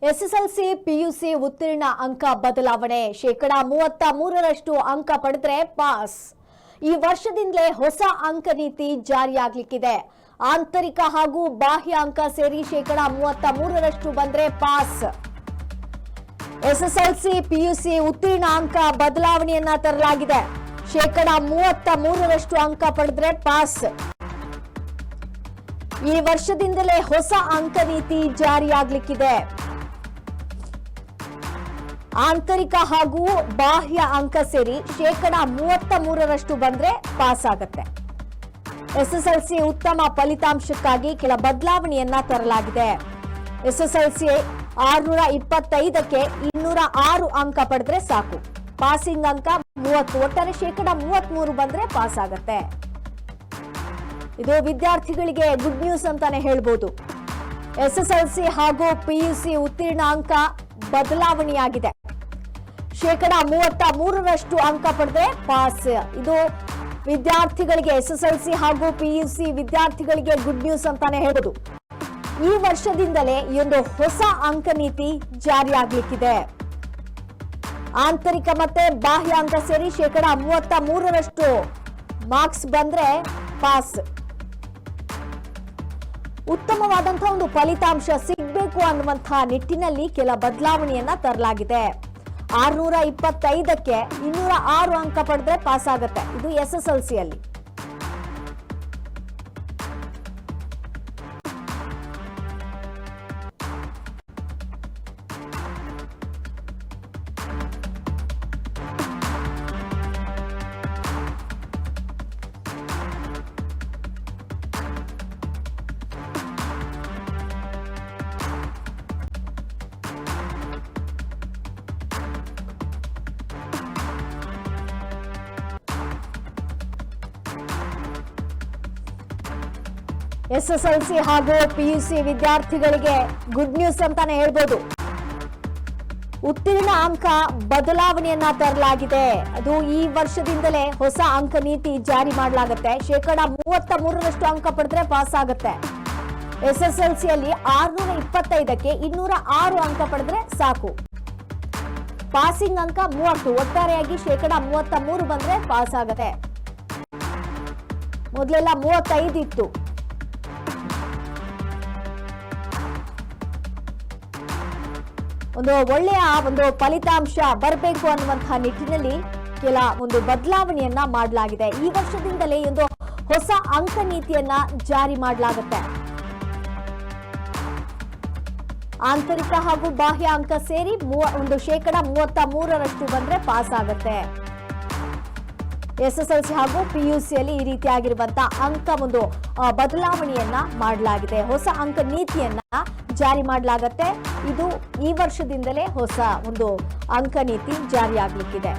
SSLC PUC ಉತ್ತೀರ್ಣ ಅಂಕ ಬದಲಾವಣೆ -33% ಅಂಕ ಪಡೆದ್ರೆ ಪಾಸ್. ಈ ವರ್ಷದಿಂದಲೇ ಹೊಸ ಅಂಕ ನೀತಿ ಜಾರಿಯಾಗಲಿಕ್ಕಿದೆ. ಆಂತರಿಕ ಹಾಗೂ ಬಾಹ್ಯ ಅಂಕ ಸೇರಿ -33% ಬಂದ್ರೆ ಪಾಸ್. ಎಸ್ಎಸ್ಎಲ್ಸಿ ಪಿಯುಸಿ ಉತ್ತೀರ್ಣ ಅಂಕ ಬದಲಾವಣೆಯನ್ನ ತರಲಾಗಿದೆ. -33% ಅಂಕ ಪಡೆದ್ರೆ ಪಾಸ್. ಈ ವರ್ಷದಿಂದಲೇ ಹೊಸ ಅಂಕ ನೀತಿ ಜಾರಿಯಾಗಲಿಕ್ಕಿದೆ. ಆಂತರಿಕ ಹಾಗೂ ಬಾಹ್ಯ ಅಂಕ ಸೇರಿ -33% ಬಂದ್ರೆ ಪಾಸ್ ಆಗುತ್ತೆ. ಎಸ್ಎಸ್ಎಲ್ಸಿ ಉತ್ತಮ ಫಲಿತಾಂಶಕ್ಕಾಗಿ ಕೆಲ ಬದಲಾವಣೆಯನ್ನ ತರಲಾಗಿದೆ. ಎಸ್ಎಸ್ಎಲ್ಸಿ 625ಕ್ಕೆ 206 ಅಂಕ ಪಡೆದ್ರೆ ಸಾಕು. ಪಾಸಿಂಗ್ ಅಂಕ 30, ಒಟ್ಟಾರೆ -33 ಬಂದ್ರೆ ಪಾಸ್ ಆಗುತ್ತೆ. ಇದು ವಿದ್ಯಾರ್ಥಿಗಳಿಗೆ ಗುಡ್ ನ್ಯೂಸ್ ಅಂತಾನೆ ಹೇಳ್ಬೋದು. ಎಸ್ಎಸ್ಎಲ್ಸಿ ಹಾಗೂ ಪಿಯುಸಿ ಉತ್ತೀರ್ಣ ಅಂಕ ಬದಲಾವಣೆಯಾಗಿದೆ. -33% ಅಂಕ ಪಡೆದ್ರೆ ಪಾಸ್. ಇದು ವಿದ್ಯಾರ್ಥಿಗಳಿಗೆ, ಎಸ್ಎಸ್ಎಲ್ಸಿ ಹಾಗೂ ಪಿಯುಸಿ ವಿದ್ಯಾರ್ಥಿಗಳಿಗೆ ಗುಡ್ ನ್ಯೂಸ್ ಅಂತಾನೆ ಹೇಳ್ಬೋದು. ಈ ವರ್ಷದಿಂದಲೇ ಈ ಒಂದು ಹೊಸ ಅಂಕ ನೀತಿ ಜಾರಿಯಾಗಲಿಕ್ಕಿದೆ. ಆಂತರಿಕ ಮತ್ತೆ ಬಾಹ್ಯ ಅಂಕ ಸೇರಿ -33% ಮಾರ್ಕ್ಸ್ ಬಂದ್ರೆ ಪಾಸ್. ಉತ್ತಮವಾದಂತಹ ಒಂದು ಫಲಿತಾಂಶ ಸಿಗಬೇಕು ಅನ್ನುವಂತಹ ನಿಟ್ಟಿನಲ್ಲಿ ಕೆಲ ಬದಲಾವಣೆಯನ್ನ ತರಲಾಗಿದೆ. 625ಕ್ಕೆ 206 ಅಂಕ ಪಡೆದ್ರೆ ಪಾಸ್ ಆಗುತ್ತೆ. ಇದು ಎಸ್ಎಸ್ಎಲ್ಸಿಯಲ್ಲಿ. ಎಸ್ಎಸ್ಎಲ್ಸಿ ಹಾಗೂ ಪಿಯುಸಿ ವಿದ್ಯಾರ್ಥಿಗಳಿಗೆ ಗುಡ್ ನ್ಯೂಸ್ ಅಂತಾನೆ ಹೇಳ್ಬೋದು. ಉತ್ತೀರ್ಣ ಅಂಕ ಬದಲಾವಣೆಯನ್ನ ತರಲಾಗಿದೆ. ಅದು ಈ ವರ್ಷದಿಂದಲೇ ಹೊಸ ಅಂಕ ನೀತಿ ಜಾರಿ ಮಾಡಲಾಗುತ್ತೆ. -33% ಅಂಕ ಪಡೆದ್ರೆ ಪಾಸ್ ಆಗುತ್ತೆ. ಎಸ್ಎಸ್ಎಲ್ಸಿಯಲ್ಲಿ 625ಕ್ಕೆ 206 ಅಂಕ ಪಡೆದ್ರೆ ಸಾಕು. ಪಾಸಿಂಗ್ ಅಂಕ 30, ಒಟ್ಟಾರೆಯಾಗಿ -33 ಬಂದ್ರೆ ಪಾಸ್ ಆಗುತ್ತೆ. ಮೊದಲೆಲ್ಲ 35 ಇತ್ತು. ಒಂದು ಒಳ್ಳೆಯ ಒಂದು ಫಲಿತಾಂಶ ಬರಬೇಕು ಅನ್ನುವಂತಹ ನಿಟ್ಟಿನಲ್ಲಿ ಕೆಲ ಒಂದು ಬದಲಾವಣೆಯನ್ನ ಮಾಡಲಾಗಿದೆ. ಈ ವರ್ಷದಿಂದಲೇ ಒಂದು ಹೊಸ ಅಂಕ ನೀತಿಯನ್ನ ಜಾರಿ ಮಾಡಲಾಗುತ್ತೆ. ಆಂತರಿಕ ಹಾಗೂ ಬಾಹ್ಯ ಅಂಕ ಸೇರಿ -33% ಬಂದ್ರೆ ಪಾಸ್ ಆಗುತ್ತೆ. ಎಸ್ಎಸ್ಎಲ್ಸಿ ಹಾಗೂ ಪಿಯುಸಿಯಲ್ಲಿ ಈ ರೀತಿಯಾಗಿರುವಂತಹ ಅಂಕ ಒಂದು ಬದಲಾವಣೆಯನ್ನ ಮಾಡಲಾಗಿದೆ. ಹೊಸ ಅಂಕ ನೀತಿಯನ್ನ ಜಾರಿ ಮಾಡಲಾಗುತ್ತೆ. ಇದು ಈ ವರ್ಷದಿಂದಲೇ ಹೊಸ ಒಂದು ಅಂಕ ನೀತಿ ಜಾರಿಯಾಗಲಿಕ್ಕಿದೆ.